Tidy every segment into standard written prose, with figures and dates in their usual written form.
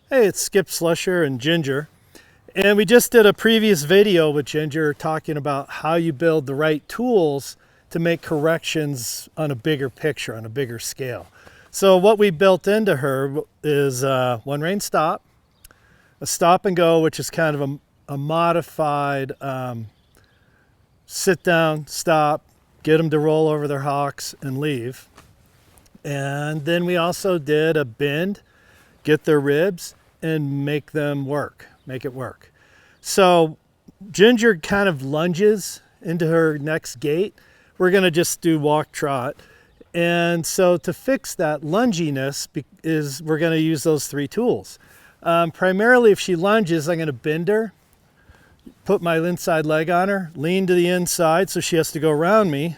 Hey, it's Skip Slusher and Ginger. And we just did a previous video with Ginger talking about how you build the right tools to make corrections on a bigger picture, on a bigger scale. So what we built into her is one rein stop, a stop and go, which is kind of a modified sit down, stop, get them to roll over their hocks and leave. And then we also did a bend, get their ribs, and make them work, make it work. So Ginger kind of lunges into her next gait. We're gonna just do walk trot. And so to fix that lunginess we're gonna use those three tools. Primarily if she lunges, I'm gonna bend her, put my inside leg on her, lean to the inside so she has to go around me.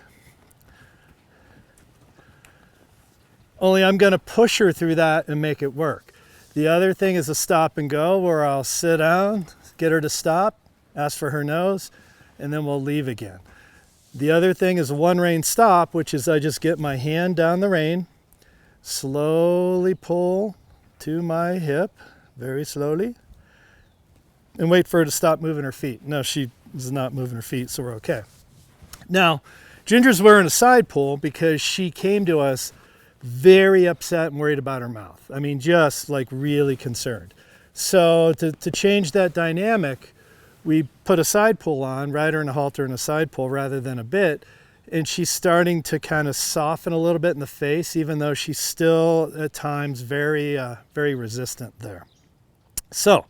Only I'm gonna push her through that and make it work. The other thing is a stop and go where I'll sit down, get her to stop, ask for her nose, and then we'll leave again. The other thing is a one rein stop, which is I just get my hand down the rein, slowly pull to my hip, very slowly, and wait for her to stop moving her feet. No, she is not moving her feet, so we're okay. Now, Ginger's wearing a side pull because she came to us very upset and worried about her mouth. I mean, just like really concerned. So to change that dynamic, we put a side pull on, ride her in a halter and a side pull rather than a bit. And she's starting to kind of soften a little bit in the face, even though she's still at times very resistant there. So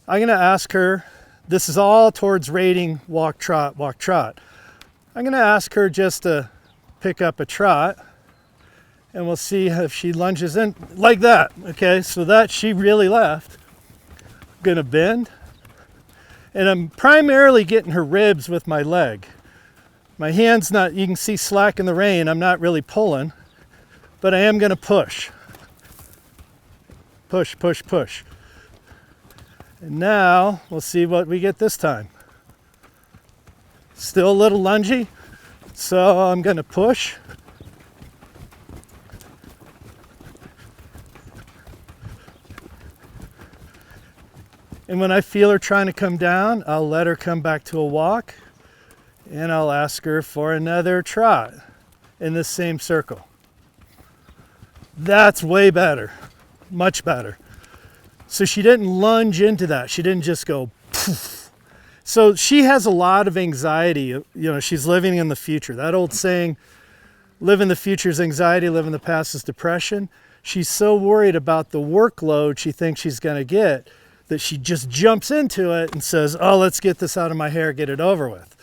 I'm going to ask her, this is all towards rating walk, trot, walk, trot. I'm going to ask her just to pick up a trot. And we'll see if she lunges in like that. Okay, so that she really left. Gonna bend. And I'm primarily getting her ribs with my leg. My hand's not, you can see slack in the rein, I'm not really pulling, but I am gonna push. Push, push, push. And now we'll see what we get this time. Still a little lungy, so I'm gonna push. And when I feel her trying to come down, I'll let her come back to a walk and I'll ask her for another trot in the same circle. That's way better, much better. So she didn't lunge into that. She didn't just go poof. So she has a lot of anxiety. You know, she's living in the future. That old saying, live in the future is anxiety, live in the past is depression. She's so worried about the workload she thinks she's gonna get that she just jumps into it and says, oh, let's get this out of my hair, get it over with.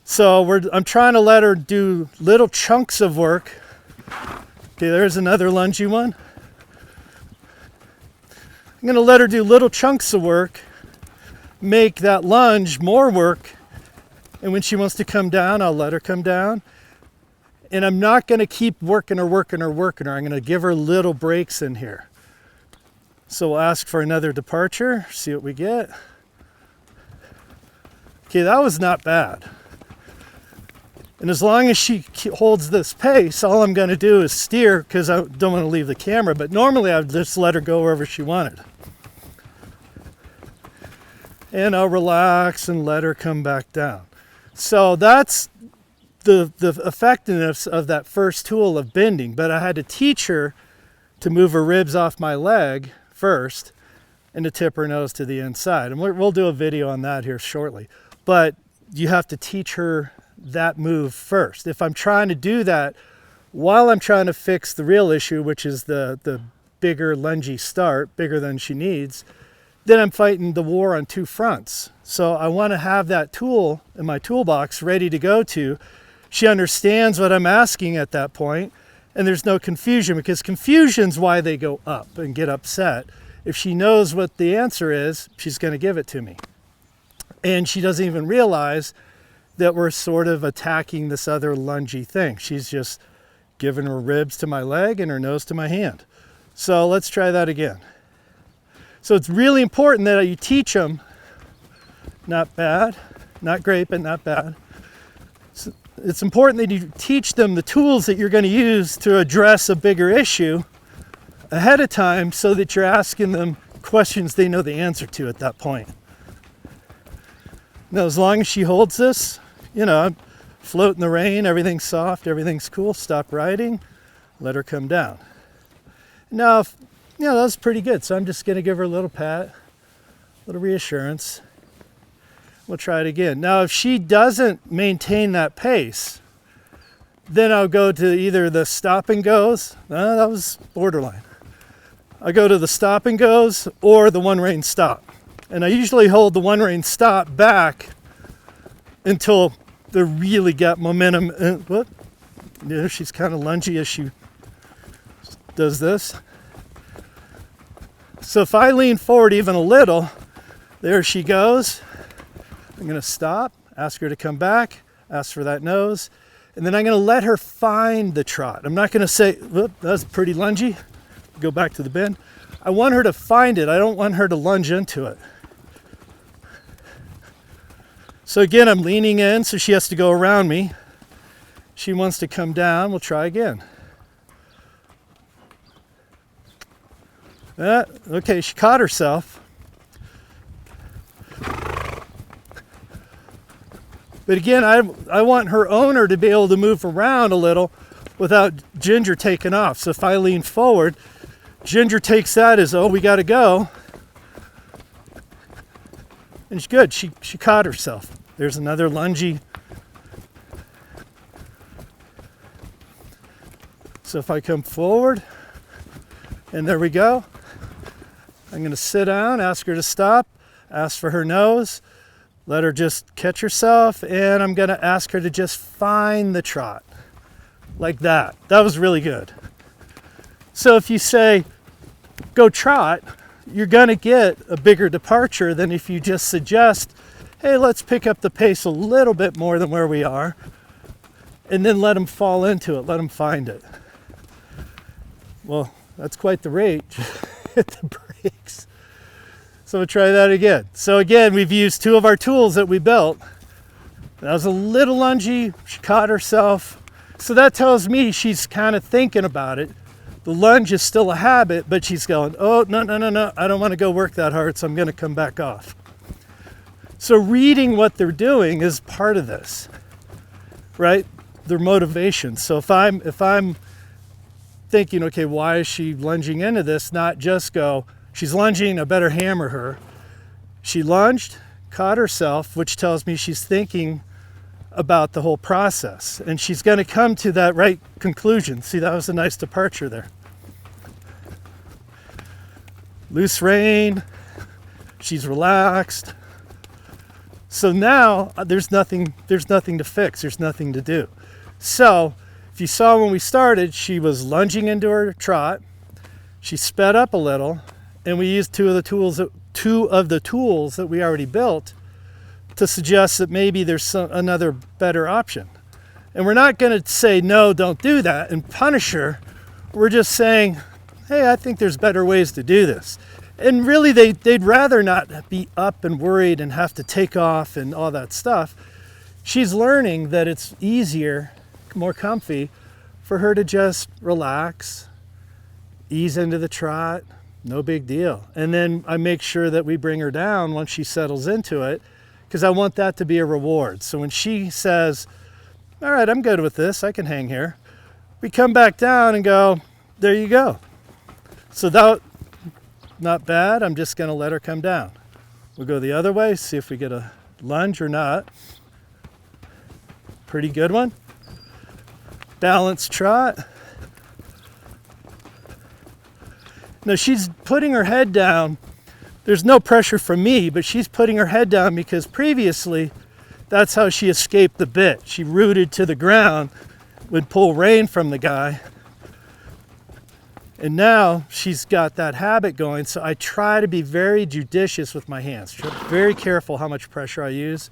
So I'm trying to let her do little chunks of work. Okay, there's another lungy one. I'm gonna let her do little chunks of work, make that lunge more work, and when she wants to come down, I'll let her come down. And I'm not gonna keep working her. I'm gonna give her little breaks in here. So we'll ask for another departure, see what we get. Okay, that was not bad. And as long as she holds this pace, all I'm gonna do is steer because I don't wanna leave the camera, but normally I'd just let her go wherever she wanted. And I'll relax and let her come back down. So that's the effectiveness of that first tool of bending, but I had to teach her to move her ribs off my leg first and to tip her nose to the inside. And we'll do a video on that here shortly. But you have to teach her that move first. If I'm trying to do that while I'm trying to fix the real issue, which is the bigger lungy start, bigger than she needs, then I'm fighting the war on two fronts. So I want to have that tool in my toolbox ready to go to. She understands what I'm asking at that point, and there's no confusion, because confusion's why they go up and get upset. If she knows what the answer is, she's going to give it to me. And she doesn't even realize that we're sort of attacking this other lungy thing. She's just giving her ribs to my leg and her nose to my hand. So let's try that again. So it's really important that you teach them, not bad, not great, but not bad. So it's important that you teach them the tools that you're going to use to address a bigger issue ahead of time, so that you're asking them questions they know the answer to at that point. Now, as long as she holds this, I'm float in the rain, everything's soft, everything's cool, stop riding, let her come down. Now, that was pretty good. So I'm just going to give her a little pat, a little reassurance. We'll try it again. Now, if she doesn't maintain that pace, then I'll go to either the stop and goes. That was borderline. I go to the stop and goes or the one rein stop. And I usually hold the one rein stop back until they really got momentum. And, she's kind of lungy as she does this. So if I lean forward even a little, there she goes. I'm going to stop, ask her to come back, ask for that nose, and then I'm going to let her find the trot. I'm not going to say, whoop, that's pretty lungy. Go back to the bend. I want her to find it. I don't want her to lunge into it. So again, I'm leaning in, so she has to go around me. She wants to come down. We'll try again. Okay, she caught herself. But again, I want her owner to be able to move around a little without Ginger taking off. So if I lean forward, Ginger takes that as, oh, we got to go. And she's good. She caught herself. There's another lungy. So if I come forward, and there we go. I'm going to sit down, ask her to stop, ask for her nose. Let her just catch herself, and I'm going to ask her to just find the trot. Like that. That was really good. So if you say, go trot, you're going to get a bigger departure than if you just suggest, hey, let's pick up the pace a little bit more than where we are, and then let them fall into it, let them find it. Well, that's quite the rate. Hit the brakes. So we'll try that again. So again, we've used two of our tools that we built. That was a little lungy. She caught herself. So that tells me she's kind of thinking about it. The lunge is still a habit, but she's going, oh, no. I don't want to go work that hard, so I'm going to come back off. So reading what they're doing is part of this, right? Their motivation. So if I'm thinking, okay, why is she lunging into this? Not just go, she's lunging, I better hammer her. She lunged, caught herself, which tells me she's thinking about the whole process. And she's going to come to that right conclusion. See, that was a nice departure there. Loose rein. She's relaxed. So now there's nothing to fix. There's nothing to do. So if you saw when we started, she was lunging into her trot. She sped up a little, and we used two of the tools that we already built to suggest that maybe there's another better option. And we're not going to say, no, don't do that, and punish her. We're just saying, hey, I think there's better ways to do this. And really, they'd rather not be up and worried and have to take off and all that stuff. She's learning that it's easier, more comfy, for her to just relax, ease into the trot, no big deal. And then I make sure that we bring her down once she settles into it, because I want that to be a reward. So when she says, all right, I'm good with this, I can hang here, we come back down and go, there you go. So that, not bad, I'm just gonna let her come down. We'll go the other way, see if we get a lunge or not. Pretty good one. Balanced trot. Now she's putting her head down. There's no pressure from me, but she's putting her head down because previously that's how she escaped the bit. She rooted to the ground, would pull rein from the guy. And now she's got that habit going. So I try to be very judicious with my hands. Very careful how much pressure I use,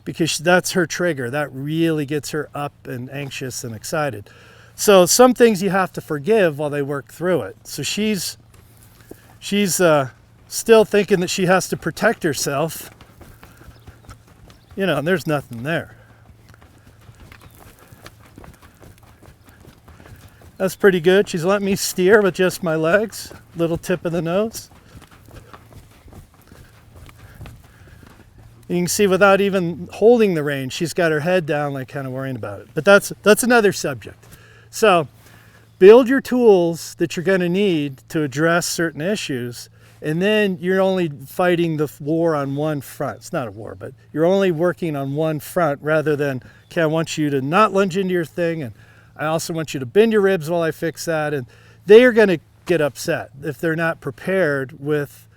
because that's her trigger. That really gets her up and anxious and excited. So some things you have to forgive while they work through it. So she's still thinking that she has to protect herself, and there's nothing there. That's pretty good. She's letting me steer with just my legs, little tip of the nose. You can see without even holding the rein, she's got her head down, like kind of worrying about it. But that's another subject. So build your tools that you're going to need to address certain issues, and then you're only fighting the war on one front. It's not a war, but you're only working on one front rather than, okay, I want you to not lunge into your thing, and I also want you to bend your ribs while I fix that. And they are going to get upset if they're not prepared with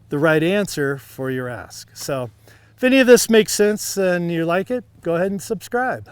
the right answer for your ask. So if any of this makes sense and you like it, go ahead and subscribe.